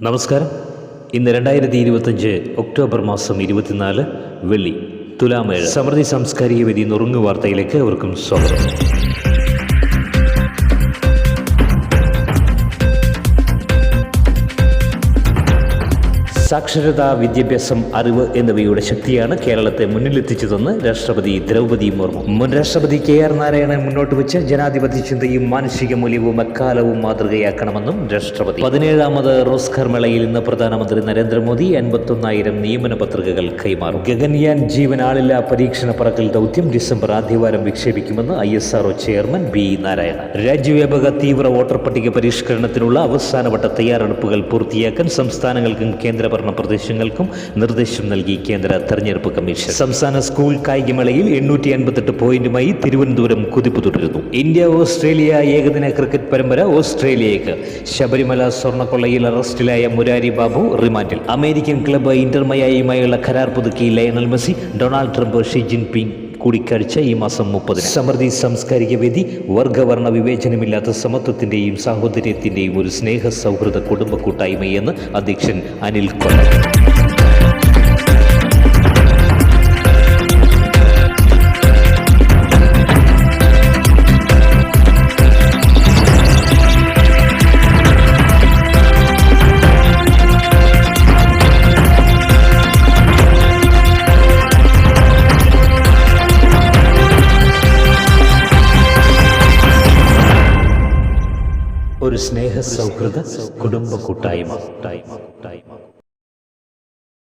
നമസ്കാരം. ഇന്ന് 2025 ഒക്ടോബർ മാസം 24 വെള്ളി, തുലാമേഴ്. സമൃദ്ധി സാംസ്കാരിക വേദി നുറുങ്ങു വാർത്തയിലേക്ക് അവർക്കും സ്വാഗതം. സാക്ഷരത, വിദ്യാഭ്യാസം, അറിവ് എന്നിവയുടെ ശക്തിയാണ് കേരളത്തെ മുന്നിലെത്തിച്ചതെന്ന് രാഷ്ട്രപതി ദ്രൗപദി മുർമു. മുൻ രാഷ്ട്രപതി KR നാരായണൻ മുന്നോട്ട് വെച്ച ജനാധിപത്യ ചിന്തയും മാനുഷിക മൂല്യവും എക്കാലവും മാതൃകയാക്കണമെന്നും രാഷ്ട്രപതി. 17ാമത് റോസ്കർ മേളയിൽ ഇന്ന് പ്രധാനമന്ത്രി നരേന്ദ്രമോദി 51,000 നിയമന പത്രികകൾ കൈമാറും. ഗഗൻയാൻ ജീവൻ ആളില്ലാ പരീക്ഷണ പറക്കൽ ദൗത്യം ഡിസംബർ ആദ്യവാരം വിക്ഷേപിക്കുമെന്ന് ISRO ചെയർമാൻ B നാരായണൻ. രാജ്യവ്യാപക തീവ്ര വോട്ടർ പട്ടിക പരിഷ്കരണത്തിനുള്ള അവസാനവട്ട തയ്യാറെടുപ്പുകൾ പൂർത്തിയാക്കാൻ സംസ്ഥാനങ്ങൾക്കും കേന്ദ്ര പ്രദേശങ്ങൾക്കും നിർദ്ദേശം നൽകി കേന്ദ്ര തെരഞ്ഞെടുപ്പ് കമ്മീഷൻ. സംസ്ഥാന സ്കൂൾ കായികമേളയിൽ 858 പോയിന്റുമായി തിരുവനന്തപുരം കുതിപ്പ് തുടരുന്നു. ഇന്ത്യ ഓസ്ട്രേലിയ ഏകദിന ക്രിക്കറ്റ് പരമ്പര ഓസ്ട്രേലിയയ്ക്ക്. ശബരിമല സ്വർണ്ണക്കൊള്ളയിൽ അറസ്റ്റിലായ മുരാരി ബാബു റിമാൻഡിൽ. അമേരിക്കൻ ക്ലബ്ബ് ഇന്റർ മയാമിയുമായുള്ള കരാർ പുതുക്കി Lionel Messi. Donald Trump, Xi Jinping കൂടിക്കാഴ്ച ഈ മാസം 30. സമൃദ്ധി സാംസ്കാരിക വേദി വർഗവർണ്ണ വിവേചനമില്ലാത്ത സമത്വത്തിന്റെയും സാഹോദര്യത്തിന്റെയും ഒരു സ്നേഹ സൗഹൃദ കുടുംബ കൂട്ടായ്മയെന്ന് അധ്യക്ഷൻ അനിൽ കൊല്ലം. ഒരു സ്നേഹ സൗഹൃദ കുടുംബ കൂട്ടായ്മ.